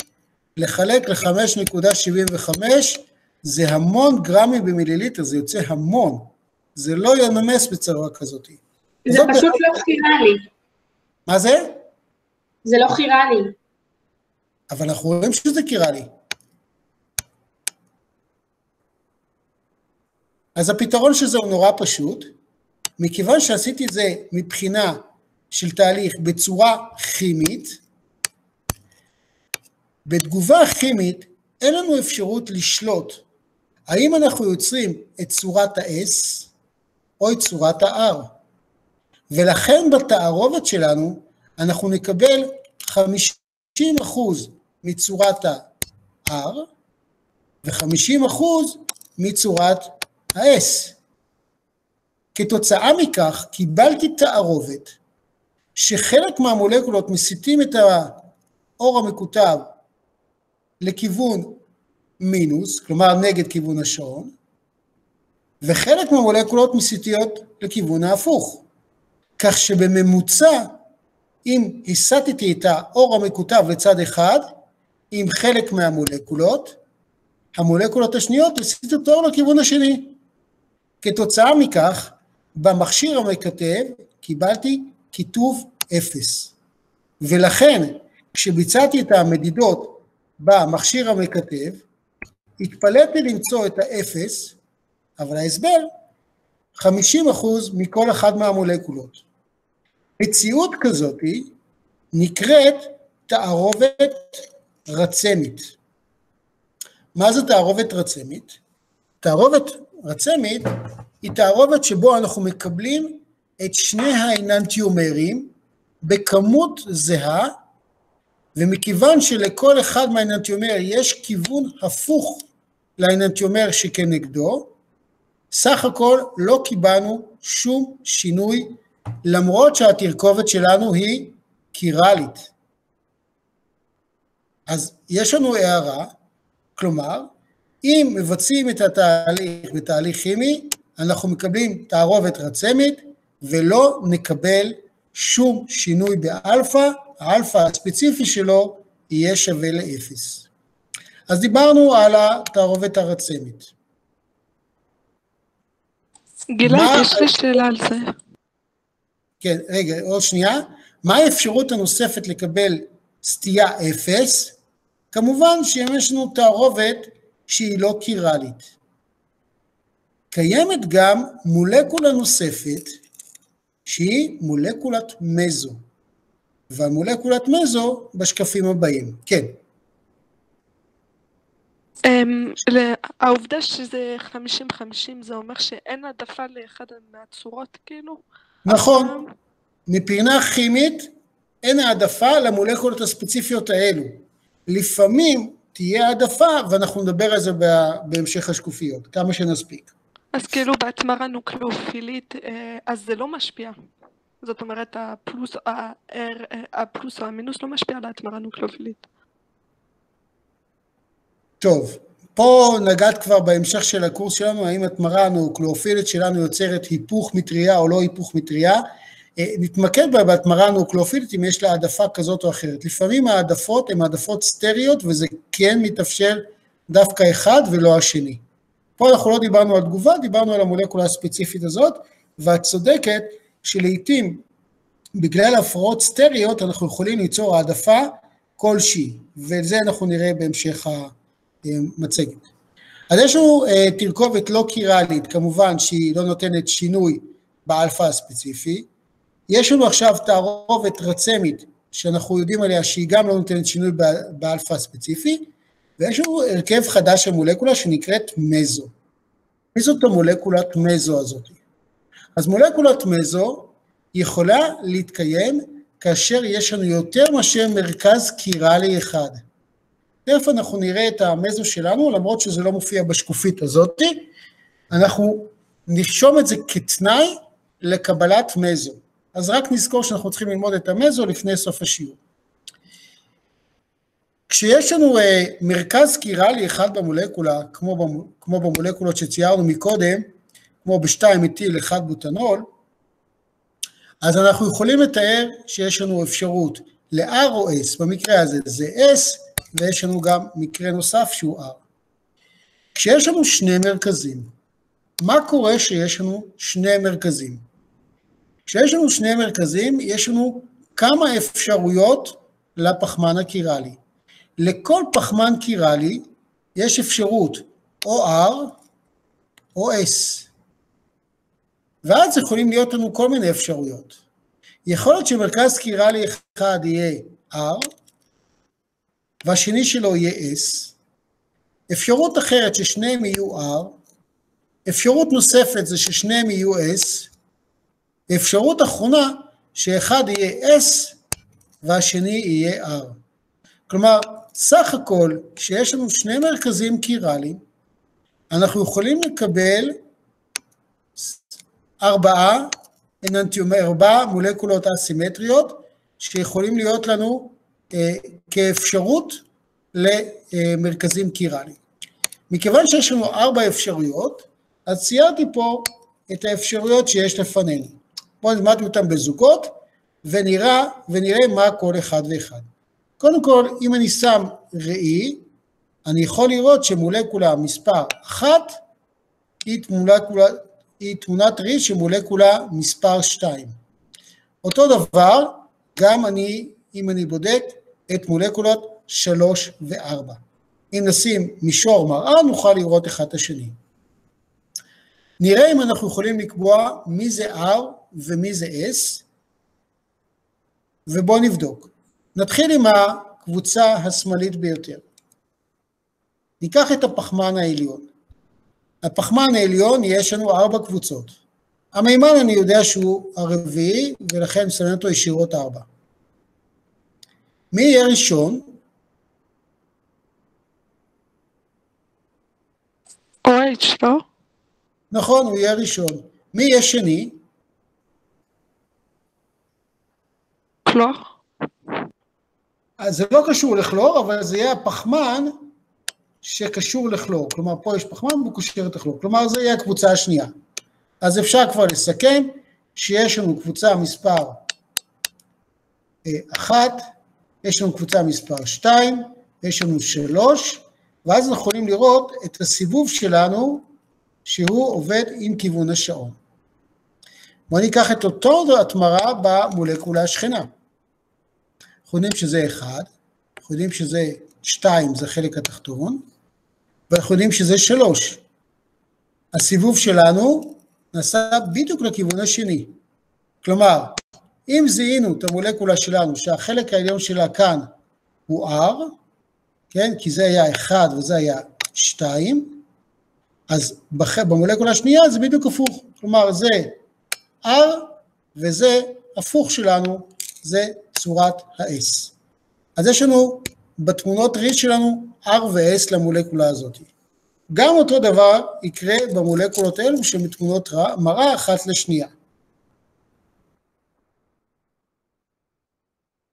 לחלק ל-5.75, זה המון גרמים במיליליטר, זה יוצא המון, זה לא ינמס בצורה כזאת. זה פשוט לא חיראלי. מה זה? זה לא חיראלי. אבל אנחנו רואים שזה קיראלי. אז הפתרון של זה הוא נורא פשוט, מכיוון שעשיתי את זה מבחינה של תהליך בצורה כימית, בתגובה כימית אין לנו אפשרות לשלוט, האם אנחנו יוצרים את צורת ה-S או את צורת ה-R, ולכן בתערובת שלנו אנחנו נקבל 50% מצורת ה-R ו50% מצורת ה-S. כתוצאה מכך קיבלתי תערובת שחלק מהמולקולות מסיטים את האור המקוטב לכיוון מינוס, כלומר נגד כיוון השעון, וחלק מהמולקולות מסיטיות לכיוון ההפוך. כך שבממוצע, אם הסטתי את האור המקוטב לצד אחד, עם חלק מהמולקולות, המולקולות השניות הסיטו את האור לכיוון השני. כתוצאה מכך, במכשיר המקטב קיבלתי כיתוב 0. ולכן, כשביצעתי את המדידות במכשיר המקטב, התפלאתי למצוא את ה-0, אבל ההסבר, 50% מכל אחד מהמולקולות. מציאות כזאת נקראת תערובת רצמית. מה זה תערובת רצמית? תערובת רצמית היא תערובת שבו אנחנו מקבלים את שני האננטיומרים בכמות זהה, ומכיוון שלכל אחד מהאננטיומר יש כיוון הפוך לאננטיומר שכנגדו, סך הכל לא קיבלנו שום שינוי, למרות שהתרכובת שלנו היא קירלית. אז יש לנו הערה, כלומר, אם מבצעים את התהליך בתהליך כימי, אנחנו מקבלים תערובת רצמית, ולא נקבל שום שינוי באלפא, האלפא הספציפי שלו יהיה שווה ל0. אז דיברנו על התערובת הרצמית. גלעד, יש לי שאלה על זה. כן, רגע, עוד שנייה. מה האפשרות הנוספת לקבל סטייה 0? כמובן שיש לנו תערובת שהיא לא קירלית. קיימת גם מולקולה נוספת, שהיא מולקולת מזו. והמולקולת מזו בשקפים הבאים. כן. העובדה שזה 50-50, זה אומר שאין העדפה לאחד מהצורות, כאילו? נכון. מבחינה כימית, אין העדפה למולקולות הספציפיות האלו. לפעמים תהיה העדפה, ואנחנו נדבר על זה בהמשך השקופיות, כמה שנספיק. אז כאילו בהתמרה נוקלאופילית, אז זה לא משפיע. זאת אומרת, הפלוס או המינוס לא משפיע על ההתמרה נוקלאופילית. טוב, פה נגעת כבר בהמשך של הקורס שלנו, האם התמרה הנוקלאופילית שלנו יוצרת היפוך מטריה או לא היפוך מטריה. נתמקד בה בהתמרה הנוקלאופילית אם יש לה העדפה כזאת או אחרת. לפעמים העדפות הן העדפות סטריות, וזה כן מתאפשר דווקא אחד ולא השני. פה אנחנו לא דיברנו על תגובה, דיברנו על המולקולה הספציפית הזאת, ואת צודקת שלעיתים בגלל הפרעות סטריות אנחנו יכולים ליצור העדפה כלשהי, וזה אנחנו נראה בהמשך המצגת. אז יש לנו תרכובת לא קירלית, כמובן שהיא לא נותנת שינוי באלפא הספציפי. יש לנו עכשיו תערובת רצמית שאנחנו יודעים עליה שהיא גם לא נותנת שינוי באלפא הספציפי, ויש לנו הרכב חדש של מולקולה שנקראת מזו. מי זאת המולקולת מזו הזאת? אז מולקולת מזו יכולה להתקיים כאשר יש לנו יותר מאשר מרכז קירלי אחד. תכף אנחנו נראה את המזו שלנו, למרות שזה לא מופיע בשקופית הזאת, אנחנו נרשום את זה כתנאי לקבלת מזו. אז רק נזכור שאנחנו צריכים ללמוד את המזו לפני סוף השיעור. כשיש לנו מרכז קירלי אחד במולקולה, כמו במולקולות שציירנו מקודם, כמו ב2 מטיל 1 בוטנול, אז אנחנו יכולים לתאר שיש לנו אפשרות ל-R או S, במקרה הזה זה S, ויש לנו גם מקרה נוסף שהוא R. כשיש לנו שני מרכזים, מה קורה שיש לנו שני מרכזים? כשיש לנו שני מרכזים, יש לנו כמה אפשרויות לפחמן הקירלי. לכל פחמן קירלי יש אפשרות או R או S. ואז יכולים להיות לנו כל מיני אפשרויות. יכול להיות שמרכז קירלי אחד יהיה R, והשני שלו יהיה S. אפשרות אחרת ששניהם יהיו R, אפשרות נוספת זה ששניהם יהיו S, אפשרות אחרונה שאחד יהיה S והשני יהיה R. כלומר, סך הכל, כשיש לנו שני מרכזים קירליים, אנחנו יכולים לקבל 4 מולקולות אסימטריות, שיכולים להיות לנו כאפשרות למרכזים קירליים. מכיוון שיש לנו 4 אפשרויות, אז ציירתי פה את האפשרויות שיש לפנינו. בואו נלמד אותם בזוגות, ונראה מה כל אחד ואחד. קודם כל, אם אני שם ראי, אני יכול לראות שמולקולה מספר 1, היא תמונת ראי שמולקולה מספר 2. אותו דבר, גם אם אני בודק את מולקולות 3 ו-4. אם נשים מישור מראה, נוכל לראות אחד את השני. נראה אם אנחנו יכולים לקבוע מי זה R ומי זה S, ובואו נבדוק. נתחיל עם הקבוצה השמאלית ביותר. ניקח את הפחמן העליון. הפחמן העליון יש לנו 4 קבוצות. המימן אני יודע שהוא הרביעי, ולכן נסמן אותו ישירות 4. מי יהיה ראשון? OH, לא? נכון, הוא יהיה ראשון. מי יהיה שני? כלור. אז זה לא קשור לכלור, אבל זה יהיה הפחמן שקשור לכלור. כלומר, פה יש פחמן והוא קושר את הכלור. כלומר, זה יהיה הקבוצה השנייה. אז אפשר כבר לסכם שיש לנו קבוצה מספר 1, יש לנו קבוצה מספר 2, יש לנו 3, ואז אנחנו יכולים לראות את הסיבוב שלנו, שהוא עובד עם כיוון השעון. בואו ניקח את אותו התמרה במולקולה השכנה. אנחנו יודעים שזה 1, אנחנו יודעים שזה 2, זה חלק התחתון, ואנחנו יודעים שזה 3. הסיבוב שלנו נעשה בדיוק לכיוון השני. כלומר, אם זיהינו את המולקולה שלנו, שהחלק העליון שלה כאן הוא R, כן? כי זה היה 1 וזה היה 2, אז במולקולה השנייה זה בדיוק הפוך. כלומר, זה R וזה הפוך שלנו, זה צורת ה-S. אז יש לנו בתמונות ראי שלנו R ו-S למולקולה הזאת. גם אותו דבר יקרה במולקולות האלו שמתמונות מראה אחת לשנייה.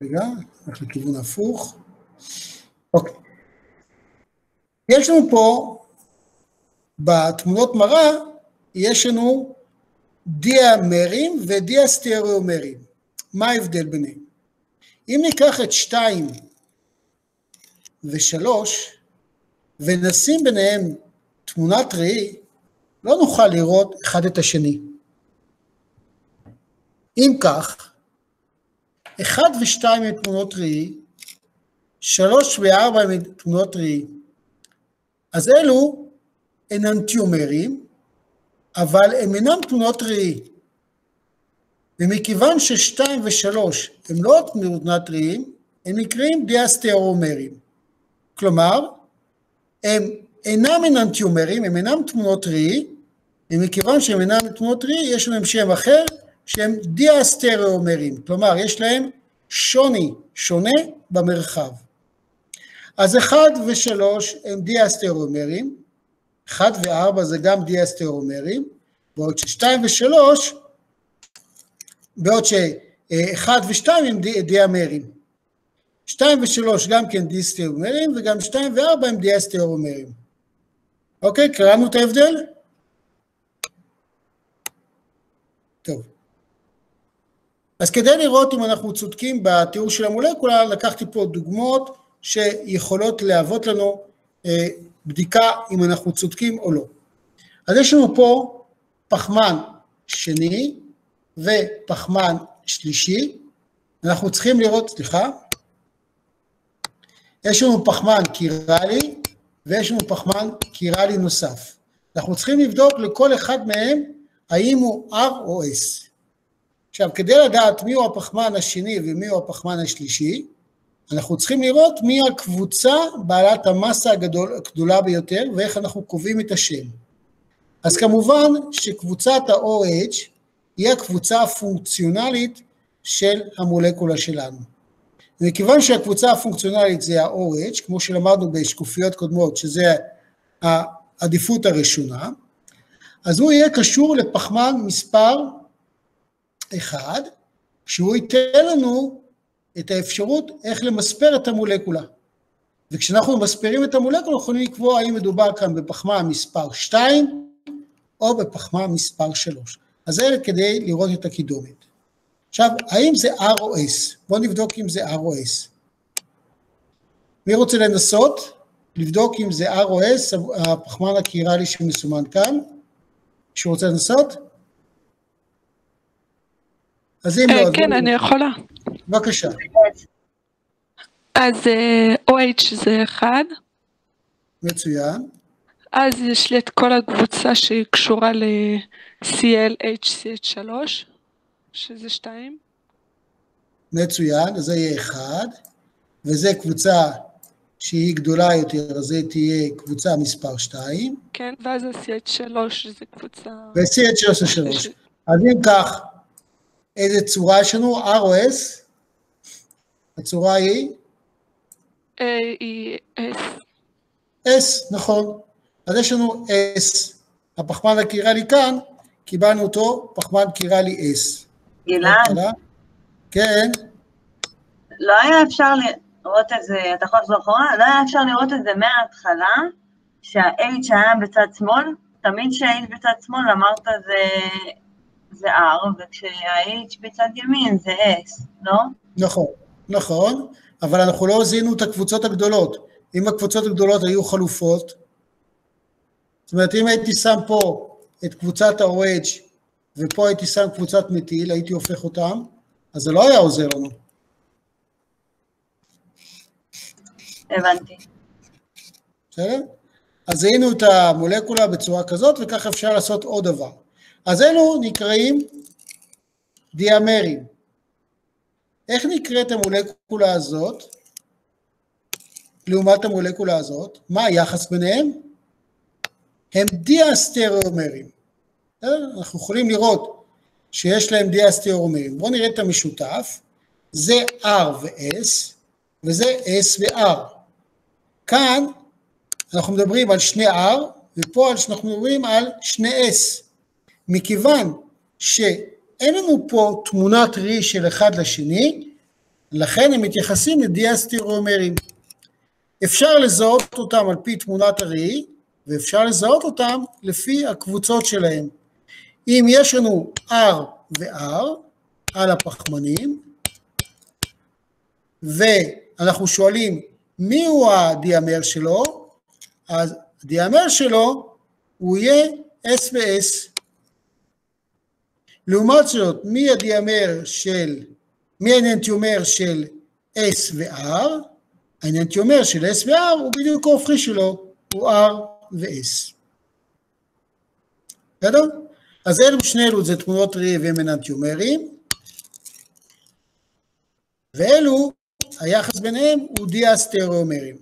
רגע, הולך לכיוון הפוך. אוקיי. יש לנו פה, בתמונות מראה, יש לנו דיאמרים ודיאסטריאומרים. מה ההבדל ביניהם? אם ניקח את 2 ו3, ונשים ביניהם תמונת ראי, לא נוכל לראות אחד את השני. אם כך, 1 ו2 הם תמונות ראי, 3 ו4 הם תמונות ראי. אז אלו הן אנטיומרים, אבל הם אינם תמונות ראי. ומכיוון ש2 ו3 הם לא תמונת ראי, הם נקראים דיאסטריאומרים. כלומר, הם אינם אנטיומרים, הם אינם תמונות ראי, ומכיוון שהם אינם תמונות ראי, יש להם שם אחר, שהם דיאסטריאומרים. כלומר, יש להם שונה במרחב. אז 1 ו3 הם דיאסטריאומרים, 1 ו4 זה גם דיאסטריאומרים, בעוד ש2 ו3, בעוד ש1 ו2 הם דיאמרים. 2 ו3 גם כן דיאסטריאומרים, וגם 2 ו4 הם דיאסטריאומרים. אוקיי, קראנו את ההבדל? טוב. אז כדי לראות אם אנחנו צודקים בתיאור של המולקולה, לקחתי פה דוגמאות שיכולות להוות לנו בדיקה אם אנחנו צודקים או לא. אז יש לנו פה פחמן שני ופחמן שלישי, אנחנו צריכים לראות, יש לנו פחמן קירלי ויש לנו פחמן קירלי נוסף. אנחנו צריכים לבדוק לכל אחד מהם האם הוא R או S. עכשיו, כדי לדעת מי הוא הפחמן השני ומי הוא הפחמן השלישי, אנחנו צריכים לראות מי הקבוצה בעלת המסה הגדולה ביותר ואיך אנחנו קובעים את השם. אז כמובן שקבוצת ה-OH היא הקבוצה הפונקציונלית של המולקולה שלנו. וכיוון שהקבוצה הפונקציונלית זה ה-OH, כמו שלמדנו בשקופיות קודמות, שזה העדיפות הראשונה, אז הוא יהיה קשור לפחמן מספר 1, שהוא ייתן לנו את האפשרות איך למספר את המולקולה. וכשאנחנו מספרים את המולקולה, אנחנו יכולים לקבוע האם מדובר כאן בפחמן מספר 2, או בפחמן מספר 3. אז זה כדי לראות את הקידומת. עכשיו, האם זה R או S? בואו נבדוק אם זה R או S. מי רוצה לנסות? לבדוק אם זה R או S, הפחמן הקירלי שמסומן כאן. מישהו רוצה לנסות? אז אם לא... כן, אני יכולה. בבקשה. אז OH זה 1. מצוין. אז יש לי את כל הקבוצה שהיא קשורה ל-ClHCH3, שזה 2. מצוין, אז זה יהיה 1, וזה קבוצה שהיא גדולה יותר, אז זה תהיה קבוצה מספר 2. כן, ואז ה-CH3 זה קבוצה... ו-CH3 זה 3. אז אם כך, איזה צורה יש לנו? R או S? הצורה היא? היא S. S, נכון. אז יש לנו S. הפחמן הקירלי כאן, קיבלנו אותו, פחמן קירלי S. גלעד? כן. לא היה אפשר לראות את זה, אתה יכול לחזור אחורה? לא היה אפשר לראות את זה מההתחלה, שה-H היה בצד שמאל, תמיד שה-H בצד שמאל אמרת זה R, וכשה-H בצד ימין זה S, לא? נכון, נכון, אבל אנחנו לא זיהינו את הקבוצות הגדולות. אם הקבוצות הגדולות היו חלופות, זאת אומרת, אם הייתי שם פה את קבוצת ה-OH, ופה הייתי שם קבוצת מטיל, הייתי הופך אותם, אז זה לא היה עוזר לנו. הבנתי. בסדר? אז זיהינו את המולקולה בצורה כזאת, וכך אפשר לעשות עוד דבר. אז אלו נקראים דיאמרים. איך נקראת המולקולה הזאת, לעומת המולקולה הזאת? מה היחס ביניהם? הם דיאסטריאומרים. אנחנו יכולים לראות שיש להם דיאסטריאומרים. בואו נראה את המשותף. זה R ו-S, וזה S ו-R. כאן אנחנו מדברים על שני R, ופה אנחנו מדברים על שני S. מכיוון שאין לנו פה תמונת ראי של אחד לשני, לכן הם מתייחסים לדיאסטריאומרים. אפשר לזהות אותם על פי תמונת הראי, ואפשר לזהות אותם לפי הקבוצות שלהם. אם יש לנו R ו-R על הפחמנים, ואנחנו שואלים מי הוא הדיאמר שלו, אז הדיאמר שלו הוא יהיה S ו-S. לעומת זאת, מי האננטיומר של S ו-R? האננטיומר של S ו-R הוא בדיוק ההופכי שלו, הוא R ו-S. בסדר? אז שני אלו זה תמונות ראי והם אננטיומרים, ואלו, היחס ביניהם הוא דיאסטריאומרים.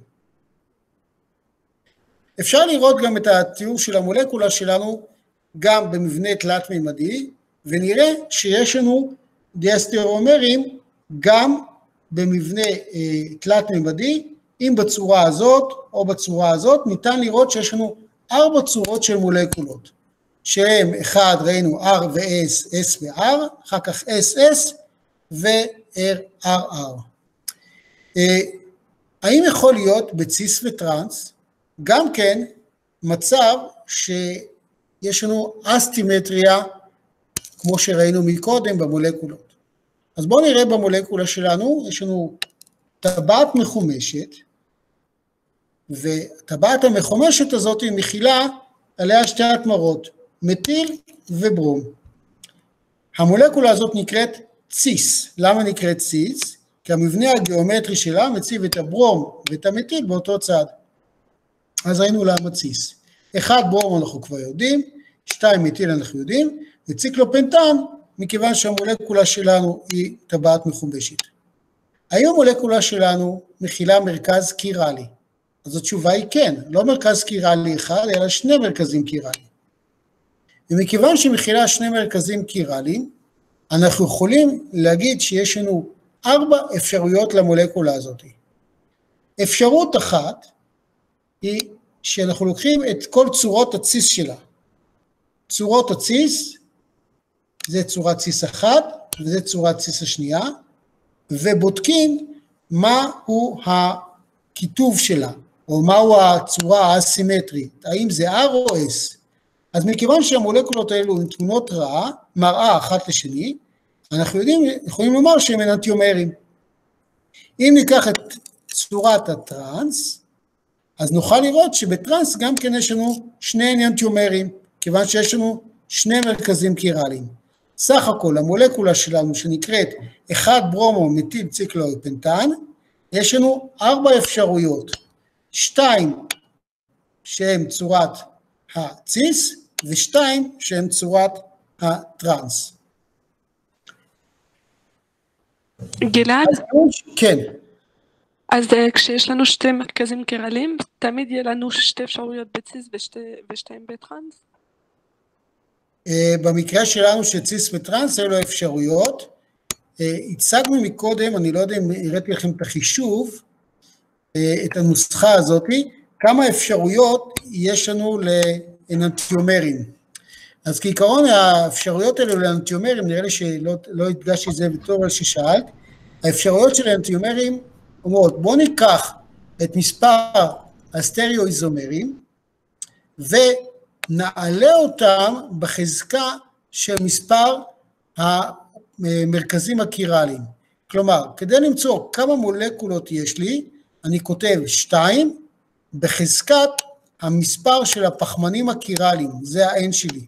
אפשר לראות גם את התיאור של המולקולה שלנו, גם במבנה תלת-מימדי, ונראה שיש לנו דיאסטריאומרים גם במבנה תלת-מימדי, אם בצורה הזאת או בצורה הזאת, ניתן לראות שיש לנו 4 צורות של מולקולות, שהם אחד ראינו R ו-S, S ו-R, אחר כך SS ו-RR. האם יכול להיות בציס וטרנס גם כן מצב שיש לנו אסטימטריה, כמו שראינו מקודם במולקולות? אז בואו נראה במולקולה שלנו, יש לנו טבעת מחומשת, וטבעת המחומשת הזאת היא מכילה עליה שתי התמרות, מטיל וברום. המולקולה הזאת נקראת ציס. למה נקראת ציס? כי המבנה הגיאומטרי שלה מציב את הברום ואת המטיל באותו צד. אז ראינו למה ציס. 1 ברום אנחנו כבר יודעים, 2 מטיל אנחנו יודעים, וציקלופנטן, מכיוון שהמולקולה שלנו היא טבעת מחומשת. האם המולקולה שלנו מכילה מרכז קירלי? אז התשובה היא כן, לא מרכז קירלי אחד, אלא 2 מרכזים קירליים. ומכיוון שמכילה 2 מרכזים קירליים, אנחנו יכולים להגיד שיש לנו 4 אפשרויות למולקולה הזאת. אפשרות אחת היא שאנחנו לוקחים את כל צורות הציס שלה. צורות הציס, זה צורת ציס אחת, וזה צורת ציס השנייה, ובודקים מהו הכיתוב שלה, או מהו הצורה האסימטרית, האם זה R או S. אז מכיוון שהמולקולות האלו הן תמונות מראה אחת לשני, אנחנו יכולים לומר שהם אננטיומרים. אם ניקח את צורת הטרנס, אז נוכל לראות שבטרנס גם כן יש לנו 2 אננטיומרים, כיוון שיש לנו 2 מרכזים קירליים. סך הכל המולקולה שלנו שנקראת 1 ברומו מטיל ציקלופנטן, יש לנו 4 אפשרויות, 2 שהן צורת הציס, ו2 שהן צורת הטרנס. גלעד? כן. אז כשיש לנו 2 מרכזים קירליים, תמיד יהיה לנו 2 אפשרויות בציס ו2 בטרנס? במקרה שלנו של ציס וטרנס, אלו האפשרויות. הצגנו מקודם, אני לא יודע אם הראיתי לכם את החישוב, את הנוסחה הזאת, כמה אפשרויות יש לנו לאננטיומרים. אז כעיקרון האפשרויות האלו לאננטיומרים, נראה לי שלא הדגשתי את זה בתור ששאלת, האפשרויות של האננטיומרים אומרות, בואו ניקח את מספר הסטריאואיזומרים, ונעלה אותם בחזקה של מספר המרכזים הקירליים. כלומר, כדי למצוא כמה מולקולות יש לי, אני כותב 2 בחזקת המספר של הפחמנים הקירליים, זה ה-N שלי.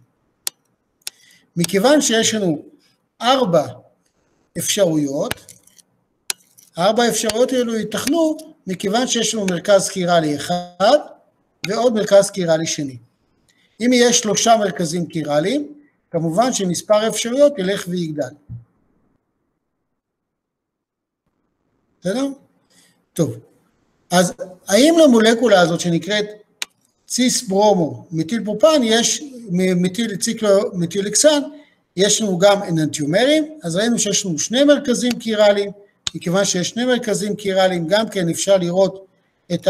מכיוון שיש לנו 4 אפשרויות, 4 אפשרויות האלו ייתכנו, מכיוון שיש לנו מרכז קירלי אחד, ועוד מרכז קירלי שני. אם יש 3 מרכזים קירליים, כמובן שמספר האפשרויות ילך ויגדל. בסדר? טוב. אז האם למולקולה הזאת שנקראת ציס ברומו מטיל פרופן, יש מטיל ציקלומתילהקסן, יש לנו גם אננטיומרים, אז ראינו שיש לנו 2 מרכזים קירליים, מכיוון שיש 2 מרכזים קירליים, גם כן אפשר לראות את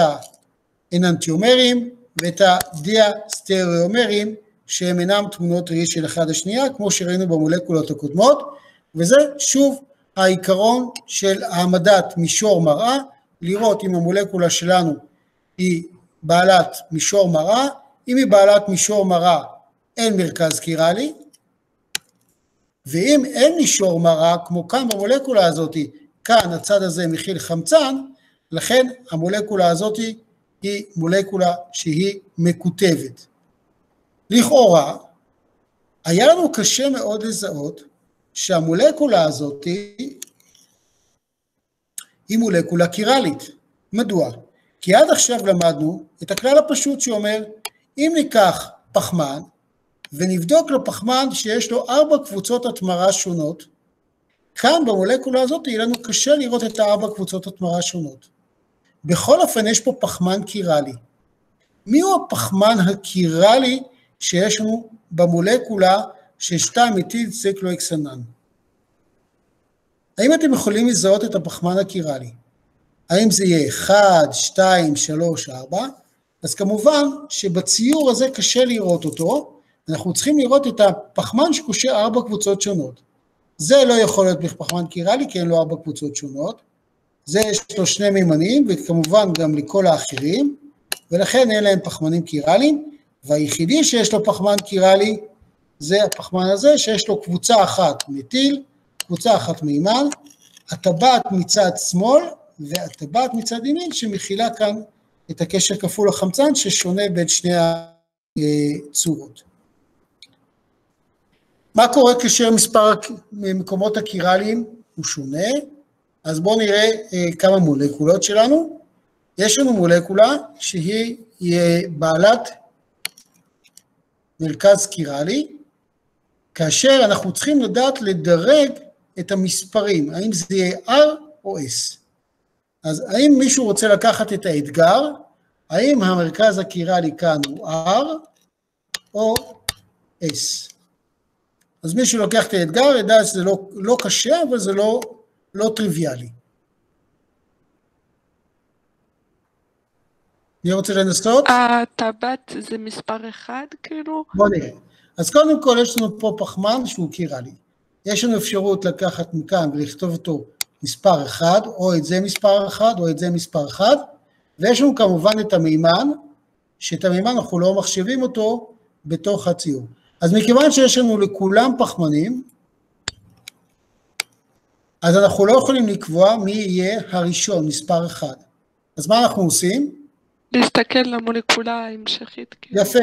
האננטיומרים ואת הדיאסטריאומרים, שהם אינם תמונות ראי של אחד השנייה, כמו שראינו במולקולות הקודמות, וזה שוב העיקרון של העמדת מישור מראה, לראות אם המולקולה שלנו היא בעלת מישור מראה, אם היא בעלת מישור מראה אין מרכז קירלי, ואם אין מישור מראה, כמו כאן במולקולה הזאת, כאן הצד הזה מכיל חמצן, לכן המולקולה הזאת היא מולקולה שהיא מקוטבת. לכאורה, היה לנו קשה מאוד לזהות שהמולקולה הזאת היא מולקולה קירלית. מדוע? כי עד עכשיו למדנו את הכלל הפשוט שאומר, אם ניקח פחמן ונבדוק לפחמן שיש לו 4 קבוצות התמרה שונות, כאן במולקולה הזאת יהיה לנו קשה לראות את 4 קבוצות התמרה שונות. בכל אופן יש פה פחמן קירלי. מיהו הפחמן הקירלי שיש לנו במולקולה של 2 מטיל ציקלוהקסנן? האם אתם יכולים לזהות את הפחמן הקירלי? האם זה יהיה 1, 2, 3, 4? אז כמובן שבציור הזה קשה לראות אותו, אנחנו צריכים לראות את הפחמן שקושר 4 קבוצות שונות. זה לא יכול להיות פחמן קירלי, כי אין לו 4 קבוצות שונות. זה יש לו 2 מימנים, וכמובן גם לכל האחרים, ולכן אין להם פחמנים קירליים, והיחידי שיש לו פחמן קירלי, זה הפחמן הזה שיש לו קבוצה אחת מטיל, קבוצה אחת מימן, הטבעת מצד שמאל, והטבעת מצד ימין, שמכילה כאן את הקשר כפול החמצן, ששונה בין שני הצורות. מה קורה כאשר מספר מקומות הקירליים הוא שונה? אז בואו נראה כמה מולקולות שלנו. יש לנו מולקולה שהיא בעלת מרכז קירלי, כאשר אנחנו צריכים לדעת לדרג את המספרים, האם זה יהיה R או S. אז האם מישהו רוצה לקחת את האתגר, האם המרכז הקירלי כאן הוא R או S? אז מישהו לוקח את האתגר, ידע שזה לא קשה, אבל זה לא טריוויאלי. מי רוצה לנסות? הטבעת זה מספר אחד, כאילו? בוא נראה. אז קודם כל יש לנו פה פחמן שהוא קירלי. יש לנו אפשרות לקחת מכאן ולכתוב אותו מספר אחד, או את זה מספר אחד, או את זה מספר אחד, ויש לנו כמובן את המימן, שאת המימן אנחנו לא מחשבים אותו בתוך הציור. אז מכיוון שיש לנו לכולם פחמנים, אז אנחנו לא יכולים לקבוע מי יהיה הראשון, מספר אחד. אז מה אנחנו עושים? להסתכל למולקולה ההמשכית. יפה,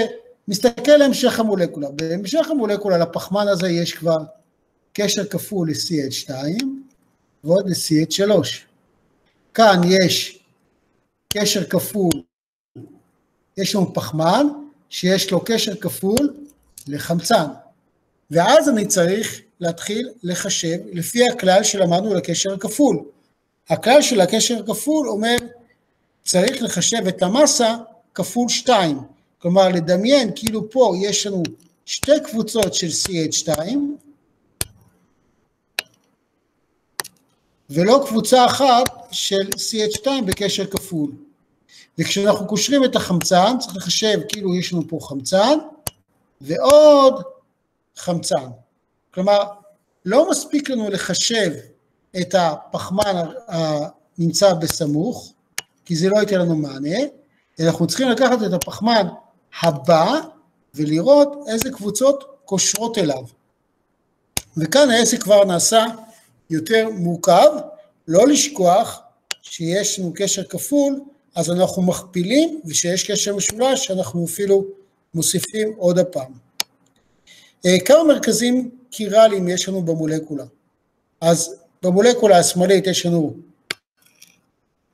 מסתכל להמשך המולקולה. בהמשך המולקולה לפחמן הזה יש כבר קשר כפול ל-CH2 ועוד ל-CH3. כאן יש קשר כפול, יש לנו פחמן שיש לו קשר כפול לחמצן. ואז אני צריך להתחיל לחשב לפי הכלל שלמדנו לקשר הכפול. הכלל של הקשר הכפול אומר, צריך לחשב את המסה כפול 2. כלומר, לדמיין, כאילו פה יש לנו שתי קבוצות של CH2, ולא קבוצה אחת של CH2 בקשר כפול. וכשאנחנו קושרים את החמצן, צריך לחשב, כאילו יש לנו פה חמצן, ועוד חמצן. כלומר, לא מספיק לנו לחשב את הפחמן הנמצא בסמוך, כי זה לא ייתן לנו מענה, אנחנו צריכים לקחת את הפחמן הבא, ולראות איזה קבוצות קושרות אליו. וכאן העסק כבר נעשה יותר מורכב, לא לשכוח שיש לנו קשר כפול, אז אנחנו מכפילים, ושיש קשר משולש, אנחנו אפילו מוסיפים עוד הפעם. כמה מרכזים קירליים יש לנו במולקולה? אז במולקולה השמאלית יש לנו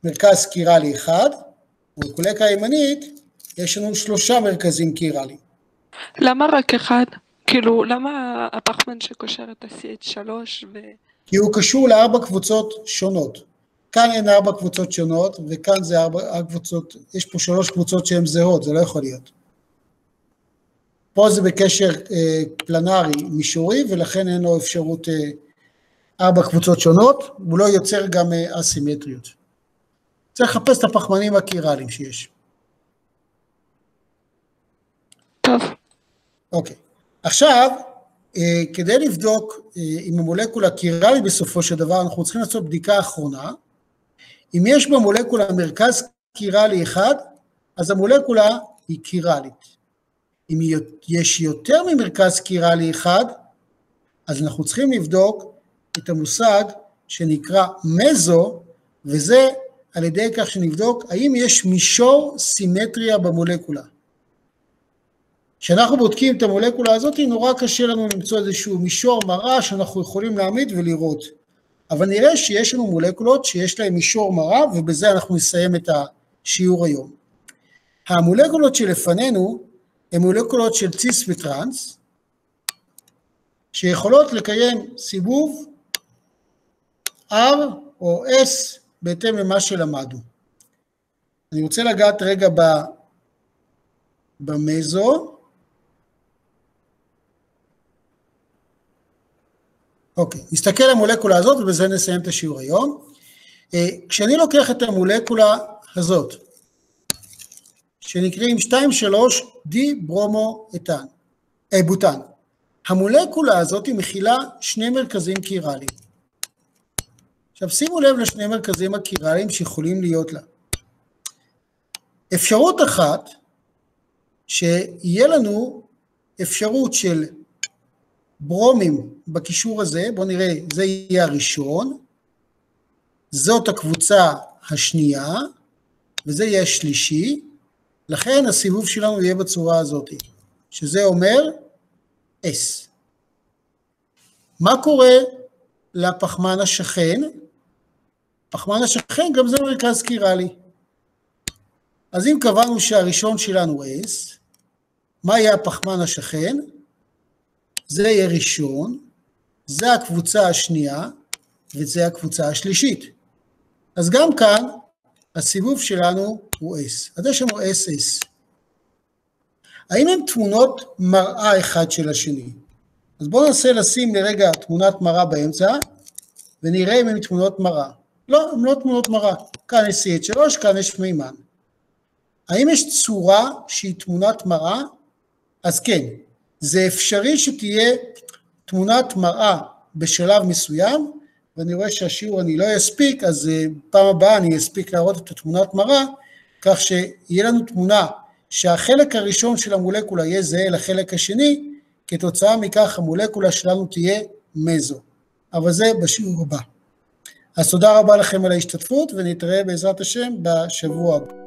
מרכז קירלי אחד, במולקולה הימנית יש לנו 3 מרכזים קירליים. למה רק אחד? כאילו, למה הפחמן שקושר את ה-CH3 כי הוא קשור ל4 קבוצות שונות. כאן אין 4 קבוצות שונות, וכאן זה 4 קבוצות, יש פה 3 קבוצות שהן זהות, זה לא יכול להיות. פה זה בקשר פלנרי מישורי, ולכן אין לו אפשרות 4 קבוצות שונות, הוא לא יוצר גם אסימטריות. צריך לחפש את הפחמנים הקירליים שיש. טוב. אוקיי. עכשיו, כדי לבדוק אם המולקולה קירלי בסופו של דבר, אנחנו צריכים לעשות בדיקה אחרונה. אם יש במולקולה מרכז קירלי אחד, אז המולקולה היא קירלית. אם יש יותר ממרכז קירלי אחד, אז אנחנו צריכים לבדוק את המושג שנקרא מזו, וזה על ידי כך שנבדוק האם יש מישור סימטריה במולקולה. כשאנחנו בודקים את המולקולה הזאת, נורא קשה לנו למצוא איזשהו מישור מראה שאנחנו יכולים להעמיד ולראות. אבל נראה שיש לנו מולקולות שיש להן מישור מראה, ובזה אנחנו נסיים את השיעור היום. המולקולות שלפנינו הן מולקולות של ציס וטרנס, שיכולות לקיים סיבוב R או S בהתאם למה שלמדנו. אני רוצה לגעת רגע במזו. אוקיי, נסתכל על המולקולה הזאת ובזה נסיים את השיעור היום. כשאני לוקח את המולקולה הזאת, שנקראים 2,3 דיברומואתן, בוטן. המולקולה הזאת היא מכילה 2 מרכזים קירליים. עכשיו שימו לב לשני מרכזים הקירליים שיכולים להיות לה. אפשרות אחת, שיהיה לנו אפשרות של ברומים בקישור הזה, בואו נראה, זה יהיה הראשון, זאת הקבוצה השנייה, וזה יהיה השלישי, לכן הסיבוב שלנו יהיה בצורה הזאת, שזה אומר S. מה קורה לפחמן השכן? פחמן השכן גם זה מרכז קירלי. אז אם קבענו שהראשון שלנו S, מה יהיה הפחמן השכן? זה יהיה ראשון, זה הקבוצה השנייה, וזה הקבוצה השלישית. אז גם כאן, הסיבוב שלנו הוא S. אז יש לנו SS. האם הם תמונות מראה אחד של השני? אז בואו ננסה לשים לרגע תמונת מראה באמצע, ונראה אם הם תמונות מראה. לא, הם לא תמונות מראה. כאן יש CH3, כאן יש מימן. האם יש צורה שהיא תמונת מראה? אז כן, זה אפשרי שתהיה תמונת מראה בשלב מסוים, ואני רואה שהשיעור אני לא אספיק, אז פעם הבאה אני אספיק להראות את התמונת מראה, כך שיהיה לנו תמונה שהחלק הראשון של המולקולה יהיה זהה לחלק השני, כתוצאה מכך המולקולה שלנו תהיה מזו. אבל זה בשיעור הבא. אז תודה רבה לכם על ההשתתפות, ונתראה בעזרת השם בשבוע הבא.